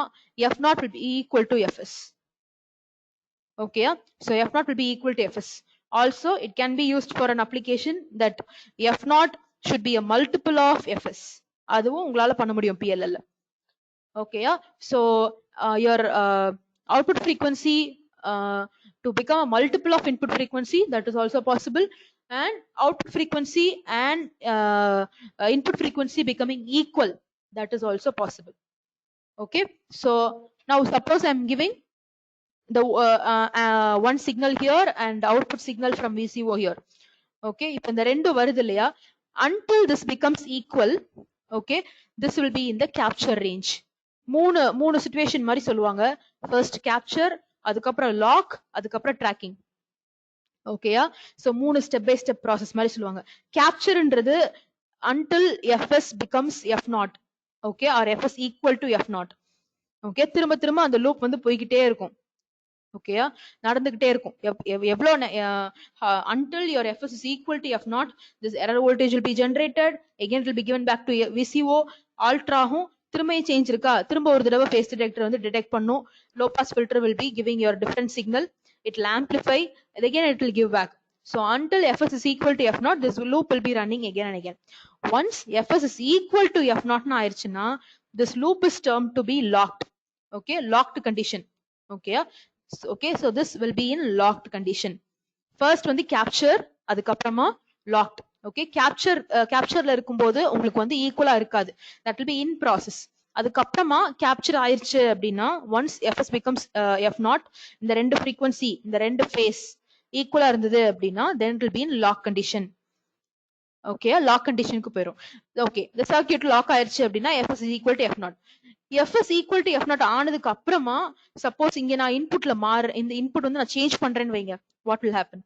f0 will be equal to fs. okay, so f0 will be equal to fs. Also it can be used for an application that f0 should be a multiple of fs. அதுவும் உங்களால பண்ண முடியும் PLL. okay, so your output frequency to become a multiple of input frequency, that is also possible, and output frequency and input frequency becoming equal, that is also possible. okay, so now suppose I am giving the one signal here and output signal from VCO here. okay, இப்ப இந்த ரெண்டு வருது இல்லையா, until this becomes equal, okay, this will be in the capture range. மூணு situation மாதிரி சொல்லுவாங்க. first capture, அதுக்கப்புறம் lock, அதுக்கப்புறம் ட்ராக்கிங். ஓகேயா? சோ மூணு ஸ்டெப் பை ஸ்டெப் ப்ராசஸ் மாதிரி சொல்லுவாங்க. கேப்சர்ன்றது until fs becomes f0, okay, or fs equal to f0. Okay, திரும்ப அந்த லூப் வந்து போய்கிட்டே இருக்கும். ஓகேயா, நடந்துகிட்டே இருக்கும். எவ்வளோ until your fs is equal to f0, this error voltage will be generated, again it will be given back to VCO, alter ஆகும், திரும்ப சேஞ்ச் இருக்கா, திரும்ப ஒரு தடவை phase detector வந்து டிடெக்ட் பண்ணும். low pass filter will be giving your different signal, it will amplify, and again it will give back. so until fs is equal to f0, this loop will be running again and again. once fs is equal to f0 னா ஆயிருச்சுன்னா this loop is termed to be locked. okay, locked condition. okay, so this will be in locked condition. first வந்து capture, அதுக்கப்புறமா locked. okay, captureல இருக்கும்போது உங்களுக்கு வந்து ஈக்குவலா இருக்காது, that will be in process. அதுக்கப்புறமா capture ஆயிருச்சு அப்படின்னா once fs becomes f0, இந்த ரெண்டு frequency, இந்த ரெண்டு phase ஈக்குவலா இருந்தது அப்படின்னா then it will be in lock condition. okay, lock conditionக்கு போயிடும். okay, the circuit lock ஆயிருச்சு அப்படின்னா fs is equal to f0. fs equal to f0 ஆனதுக்கு அப்புறமா suppose இங்க நான் இன்புட்ல இந்த இன்புட் வந்து நான் சேஞ்ச் பண்றேன்னு வைங்க, what will happen?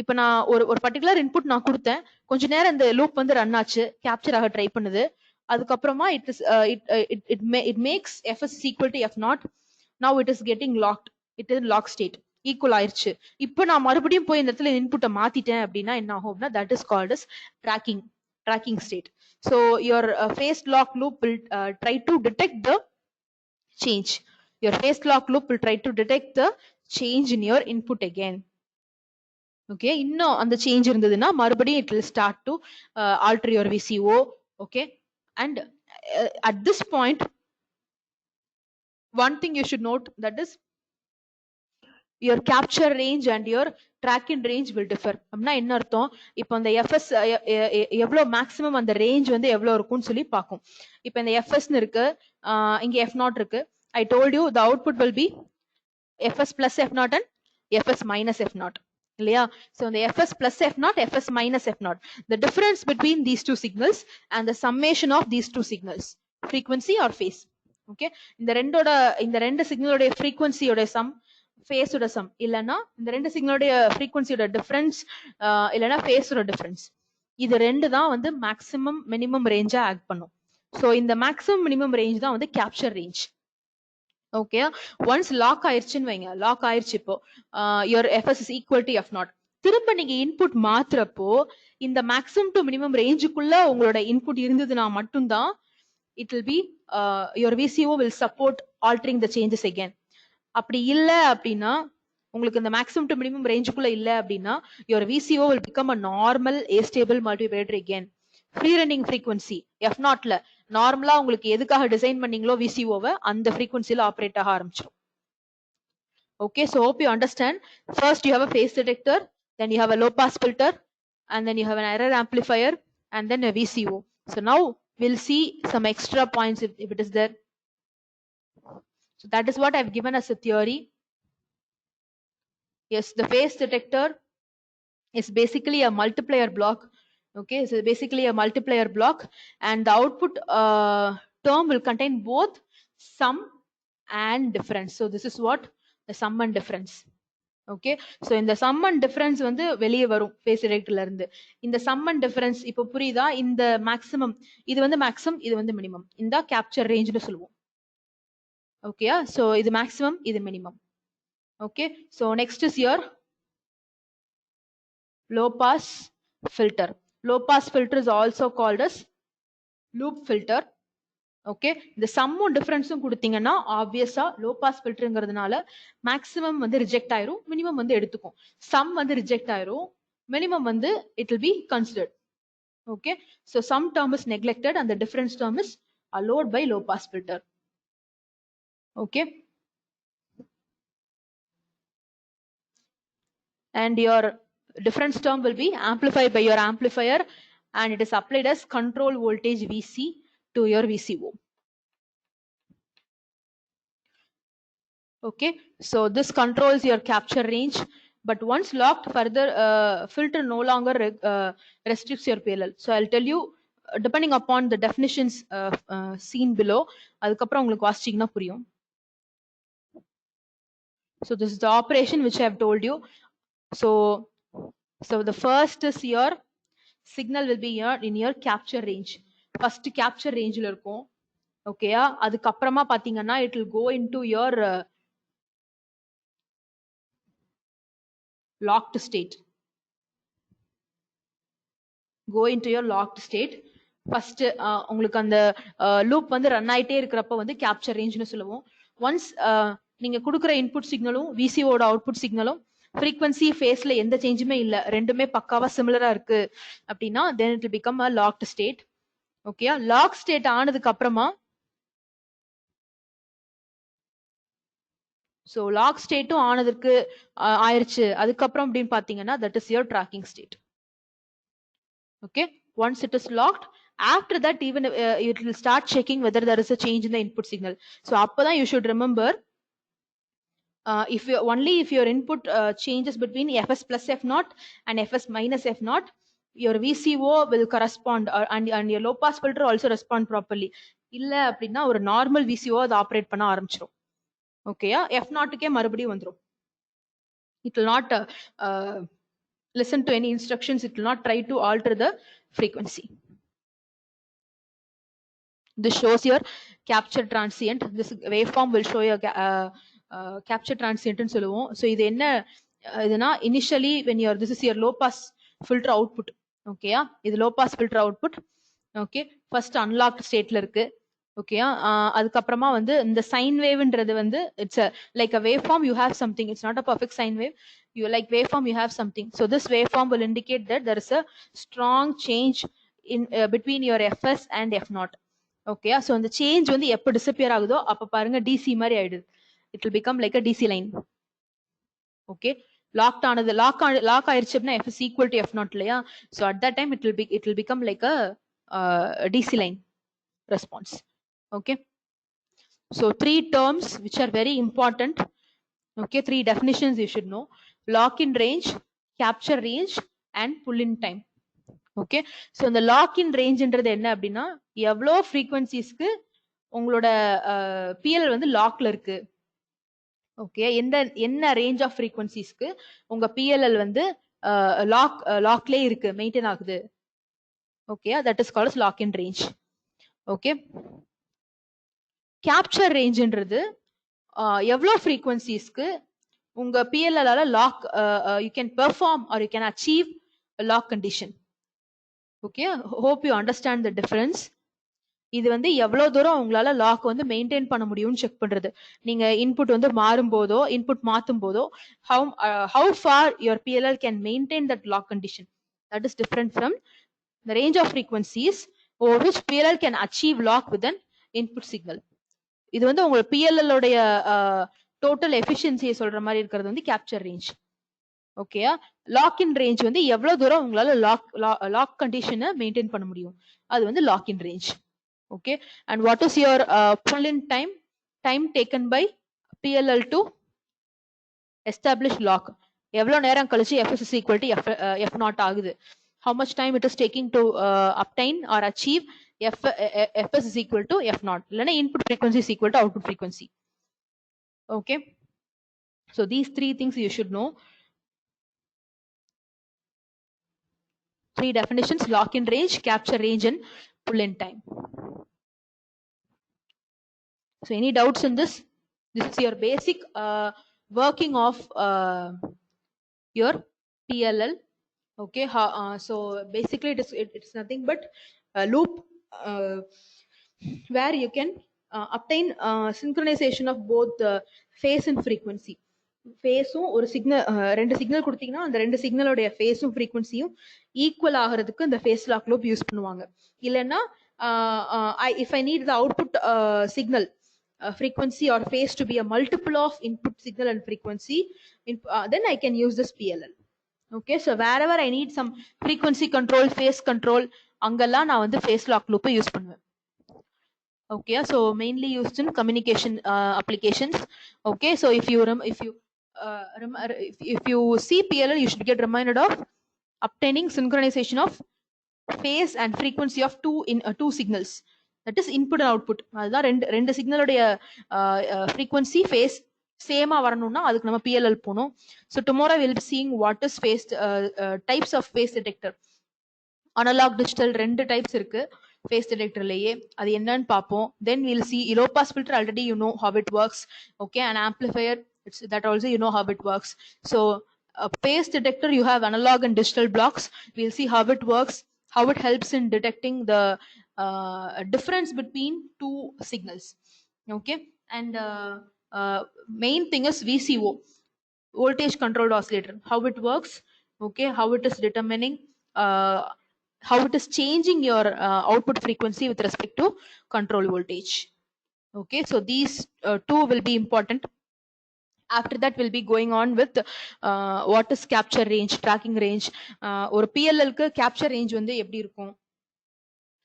இப்ப நான் ஒரு பர்டிகுலர் இன்புட் நான் கொடுத்தேன், கொஞ்ச நேரம் இந்த லூப் வந்து ரன் ஆச்சு, கேப்சர் ஆக ட்ரை பண்ணுது, அதுக்கப்புறமா it makes fs is equal to f0. now it is getting locked, it is lock state. Equal ஆயிருச்சு. இப்போ நான் மறுபடியும் போய் இந்த இடத்துல இன்புட்டை மாத்திட்டேன் அப்படின்னா என்ன ஆகும் அப்படின்னா that is called as tracking state. So your phased lock loop will try to detect the change. Your phased lock loop will try to detect the change in your input again. Okay, இன்னும் அந்த change இருந்ததுன்னா மறுபடியும் it will start to alter your VCO. Okay, and at this point one thing you should note, that is your capture range and your track-in range will differ. அப்படின்னா என்ன அர்த்தம், இப்போ அந்த FS எவ்வளவு மேக்ஸிமம் அந்த range வந்து எவ்வளவு இருக்கும்னு சொல்லி பார்க்கும். இப்போ இந்த எஃப்எஸ்ன்னு இருக்கு, இங்க எஃப் நாட் இருக்கு. I told you the output will be fs plus f naught and fs minus f naught. இல்லையா? So the fs plus f naught, fs minus f naught, the difference between these two signals and the summation of these two signals, frequency or phase. Okay, இந்த ரெண்டு சிக்னலோட frequency-யோட sum, phase-ஓட sum இல்லனா இந்த ரெண்டு சிக்னலோட frequency-யோட difference இல்லனா phase-ஓட difference, இது ரெண்டு தான் வந்து maximum minimum range-ஆ ஆக்ட் பண்ணும். So இந்த maximum minimum range தான் வந்து capture range. Okay, once lock ஆயிருச்சுன்னு வைங்க, லாக் ஆயிருச்சு இப்போ your fs is equal to f naught. திரும்ப நீங்க இன்புட் மாத்துறப்போ இந்த மேக்ஸிமம் டு மினிமம் ரேஞ்சுக்குள்ள உங்களோட இன்புட் இருந்ததுன்னா மட்டும்தான் it will be your VCO will support altering the changes again. அப்படி இல்ல அப்படின்னா, உங்களுக்கு இந்த மேக்ஸிமம் டு மினிமம் ரேஞ்சுக்குள்ள இல்ல அப்படின்னா your VCO will become a normal astable multivibrator again. Free running frequency F நாட்ல நார்மலா உங்களுக்கு எதுக்காக டிசைன் பண்ணீங்களோ விசிஓவை அந்த ஃப்ரீக்வன்சில ஆப்ரேட் ஆக ஆரம்பிச்சிடும். Okay, so hope you understand. First you have a phase detector, then you have a low pass filter, and then you have an error amplifier, and then a VCO. So now we'll see some extra points if it is there. So that is what I've given as a theory. Yes, the phase detector is basically a multiplier block. Okay, so basically a multiplier block, and the output term will contain both sum and difference. So this is what the sum and difference. Okay, so in the sum and difference வந்து வெளியே வரும் phase detectorல இருந்து. இந்த sum and difference இப்போ புரியுதா? இந்த maximum இது வந்து maximum, இது வந்து minimum. இந்த capture range னு சொல்லுவோம். Okay, so இது maximum, இது minimum. Okay, so next is your low pass filter. Low pass filter is also called as loop filter. Okay, இந்த சம்மும் டிஃபரன்ஸும் கொடுத்தீங்கன்னா ஆப்வியஸா லோ பாஸ் ஃபில்டர்ங்கிறதுனால மேக்ஸிமம் வந்து ரிஜெக்ட் ஆயிரும், மினிமம் வந்து எடுத்துக்கும். சம் வந்து ரிஜெக்ட் ஆயிரும், மினிமம் வந்து it will be considered. Okay, so some term is neglected and the difference term is allowed by low pass filter. Okay, and your difference term will be amplified by your amplifier, and it is applied as control voltage VC to your VCO. Okay, so this controls your capture range, but once locked, further filter no longer restricts your parallel. So I'll tell you depending upon the definitions seen below, அதுக்கப்புறம் உங்களுக்கு வாசிச்சீங்கன்னா புரியும். So this is the operation which I have told you. So the first is your signal will be here in your capture range. First capture range ல இருக்கும். ஓகேயா, அதுக்கப்புறமா பாத்தீங்கன்னா it will go into your locked state. Go into your locked state. First உங்களுக்கு அந்த loop வந்து run ஆயிட்டே இருக்கிறப்ப வந்து கேப்சர் ரேஞ்ச்னு சொல்லுவோம். ஒன்ஸ் நீங்க கொடுக்குற இன்புட் சிக்னலும் விசிஓட அவுட்புட் சிக்னலும் ஃப்ரீக்வன்சி ஃபேஸ்ல எந்த சேஞ்சுமே இல்ல, ரெண்டுமே பக்காவா சிமிலரா இருக்கு அப்படின்னா then it will become a locked state. ஓகேயா, லாக் ஸ்டேட் ஆனதுக்கு அப்புறமா so lock ஸ்டேட்டும் ஆனதுக்கு ஆயிருச்சு, அதுக்கப்புறம் அப்படின்னு பாத்தீங்கன்னா that is your tracking state. Okay, once it is locked, after that even it will start checking whether there is a change in the input signal. So appada you should remember if your input changes between fs plus f naught and fs minus f naught, your VCO will correspond and your low pass filter also respond properly. இல்ல அப்படின்னா ஒரு normal VCO அது operate பண்ண ஆரம்பிச்சிடும். ஓகேயா, f நாட்டுக்கே மறுபடியும் வந்துடும். It will not listen to any instructions, it will not try to alter the frequency. This shows your capture transient. This waveform will show your capture transient னு சொல்லுவோம். So இது என்ன இதுனா initially when your this is your low pass filter output. ஓகேயா, இது low pass filter output. Okay, first unlocked ஸ்டேட்ல இருக்கு. ஓகேயா, அதுக்கப்புறமா வந்து இந்த சைன் வேவ்ன்றது வந்து it's like a waveform you have something, it's not a perfect sine wave, you like waveform you have something, so this waveform will indicate that there is a strong change in between your fs and f0. ஓகேயா, so அந்த change வந்து எப்போ disappear ஆகுதோ அப்போ பாருங்க DC மாதிரி ஆயிடுது, it will become like a DC line. Okay, locked ஆனது லாக் ஆயிருச்சு அப்படின்னா f is equal to f0 இல்லையா, so at that time it will become like a DC line response. Okay, so three terms which are very important. Okay, three definitions you should know: lock in range, capture range and pull in time. Okay, so இந்த lock in range ன்றது என்ன அப்படின்னா எவ்வளோ frequencies-க்கு உங்களோட PL வந்து லாக்ல இருக்கு. Okay, என்ன range of frequencies-க்கு உங்க PLL வந்து லாக்லே இருக்கு, மெயின்டைன் ஆகுது. Okay, that is called as lock in range. Okay, capture range ன்றது எவ்வளோ frequencies-க்கு உங்க PLL-ஆல lock you can perform or you can achieve a lock condition. Okay, hope you understand the difference. இது வந்து எவ்வளவு தூரம் உங்களால லாக் வந்து மெயின்டைன் பண்ண முடியும்னு செக் பண்றது. நீங்க இன்புட் வந்து மாறும் போதோ இன்புட் மாத்தும் போதோ how far your PLL can maintain that lock condition, that is different from the range of frequencies over which PLL can achieve lock with an input signal. இது வந்து உங்க PLL உடைய டோட்டல் எஃபிஷியன்சியை சொல்ற மாதிரி இருக்கிறது வந்து கேப்சர் ரேஞ்ச். ஓகேயா, lock in range வந்து எவ்வளவு தூரம் உங்களால லாக் கண்டிஷனை மெயின்டைன் பண்ண முடியும், அது வந்து lock in range. Okay, and what is your pull in time, time taken by PLL to establish lock. எவ்வளவு நேரம் கழிச்சு fs is equal to f0 ஆகுது, how much time it is taking to obtain or achieve fs is equal to f0, இல்லனா input frequency is equal to output frequency. Okay, so these three things you should know. Three definitions: lock in range, capture range and pull in time. So any doubts in this? This is your basic working of your PLL. Okay, so basically it's nothing but a loop where you can obtain synchronization of both the phase and frequency. ஃபேஸும் ஒரு signal, ரெண்டு signal கொடுத்தீங்கன்னா அந்த ரெண்டு சிக்னலோடைய ஃபேஸும் ஃப்ரீக்வன்சியும் equal ஆகிறதுக்கு இந்த face lock loop use பண்ணுவாங்க. இல்லைன்னா if I need the output signal frequency or phase to be a multiple of input signal and frequency, then I can use this PLL. Okay, so wherever I need some frequency control, phase control, அங்கெல்லாம் நான் வந்து phase lock loop use பண்ணுவேன். Okay, so mainly used in communication applications. Okay, so if you see PLL, you should get reminded of obtaining synchronization of phase and frequency of two signals, that is input and output. அதுதான் ரெண்டு சிக்னலோடைய frequency phase சேமா வரணும்னா அதுக்கு நம்ம PLL போணும். So tomorrow we'll be seeing what is phase types of phase detector. Analog digital ரெண்டு types இருக்கு phase detectorலயே, அது என்னன்னு பார்ப்போம். Then we'll see low pass filter, already you know how it works. Okay, an amplifier, that also you know how it works. So a phase detector, you have analog and digital blocks. We'll see how it works, how it helps in detecting the difference between two signals. Okay, and main thing is VCO, voltage controlled oscillator, how it works. Okay, how it is determining how it is changing your output frequency with respect to control voltage. Okay, so these two will be important. After that we'll be going on with what is capture range, tracking range. ஒரு PLL க்கு capture range வந்து எப்படி இருக்கும்,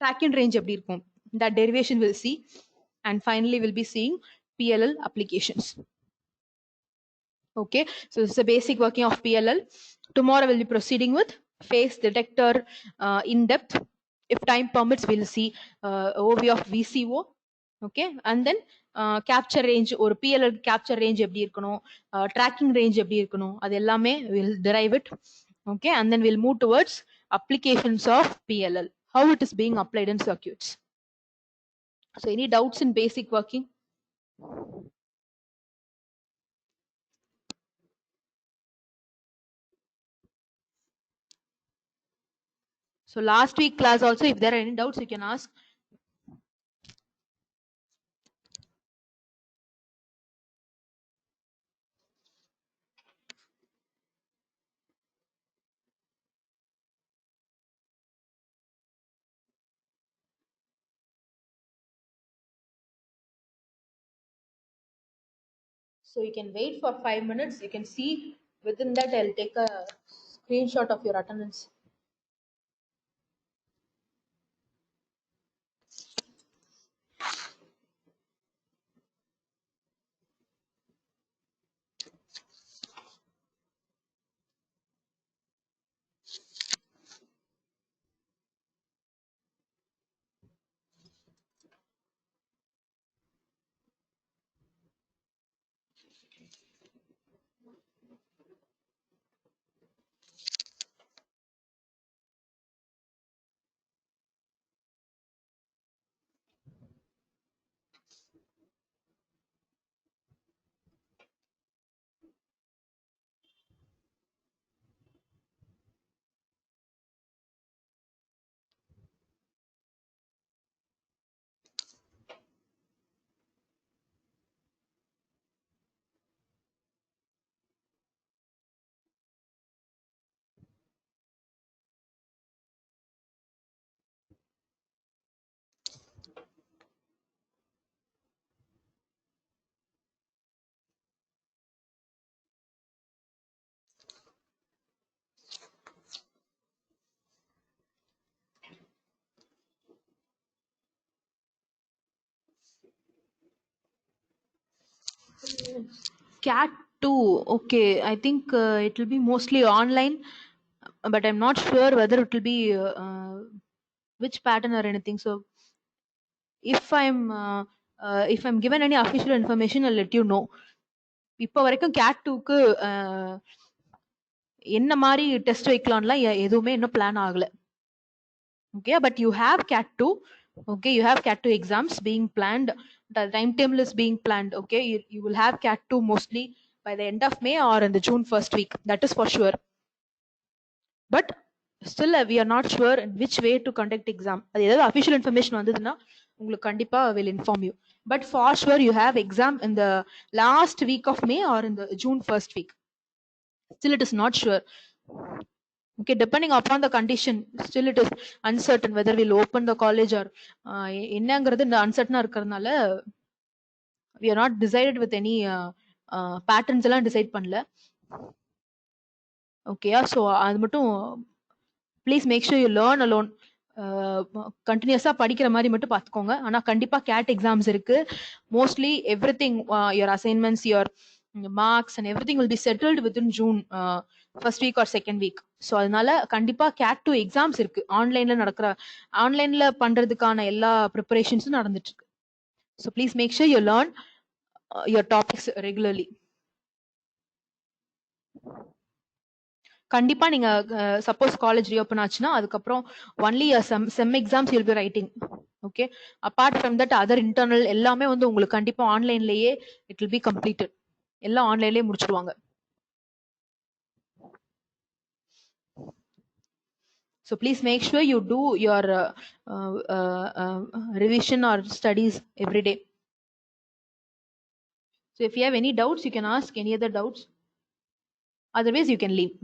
tracking range எப்படி இருக்கும், that derivation we'll see. And finally we'll be seeing PLL applications. Okay, so this is the basic working of PLL. Tomorrow we'll be proceeding with phase detector in depth. If time permits, we'll see overview of VCO. Okay, and then capture range, or PLL capture range எப்படி இருக்கணும், tracking range எப்படி இருக்கணும், அது எல்லாமே we'll derive it. Okay, and then we'll move towards applications of PLL, how it is being applied in circuits. So any doubts in basic working? So last week class also, if there are any doubts, you can ask. So you can wait for 5 minutes. You can see within that I'll take a screenshot of your attendance. Cat 2. Okay, I think it will be mostly online, but I'm not sure whether it will be which pattern or anything. So if I'm given any official information, I'll let you know. இப்போ வரைக்கும் gate டூக்கு என்ன மாதிரி test வைக்கலாம்லாம் எதுவுமே இன்னும் plan ஆகல. Okay, but you have cat 2. Okay, you have cat 2 exams being planned. The timetable is being planned. Okay, you will have cat 2 mostly by the end of May or in the June first week. That is for sure. But still we are not sure in which way to conduct exam. அது ஏதாவது official information வந்ததுன்னா உங்களுக்கு கண்டிப்பா will inform you. But for sure you have exam in the last week of May or in the June first week. Still it is not sure. Okay, depending upon the condition, still it is uncertain whether we'll open the college or என்னங்கிறது இந்த uncertain இருக்கிறதுனால we are not decided with any patterns எல்லாம் decide பண்ணல. Okay, so அது மட்டும் please make sure you learn alone. கண்டினியூஸாக படிக்கிற மாதிரி மட்டும் பார்த்துக்கோங்க. ஆனால் கண்டிப்பாக கேட் எக்ஸாம்ஸ் இருக்கு. Mostly everything, your assignments, your marks and everything will be settled within June first week or second week. So அதனால கண்டிப்பாக கேட் 2 எக்ஸாம்ஸ் இருக்கு. ஆன்லைன்ல பண்றதுக்கான எல்லா ப்ரிப்பரேஷன்ஸும் நடந்துட்டு இருக்கு. So please make sure you learn your topics regularly. கண்டிப்பா நீங்க சப்போஸ் காலேஜ் ரீஓபன் ஆச்சுன்னா அதுக்கப்புறம் only sem exams you'll be writing. Okay, apart from that other internal எல்லாமே வந்து உங்களுக்கு கண்டிப்பா ஆன்லைன்லயே இட் வில் பி கம்ப்ளீட்டட். எல்லாம் ஆன்லைன்லயே முடிச்சிடுவாங்க. So please make sure you do your revision or studies every day. So if you have any doubts, you can ask any other doubts. Otherwise, you can leave.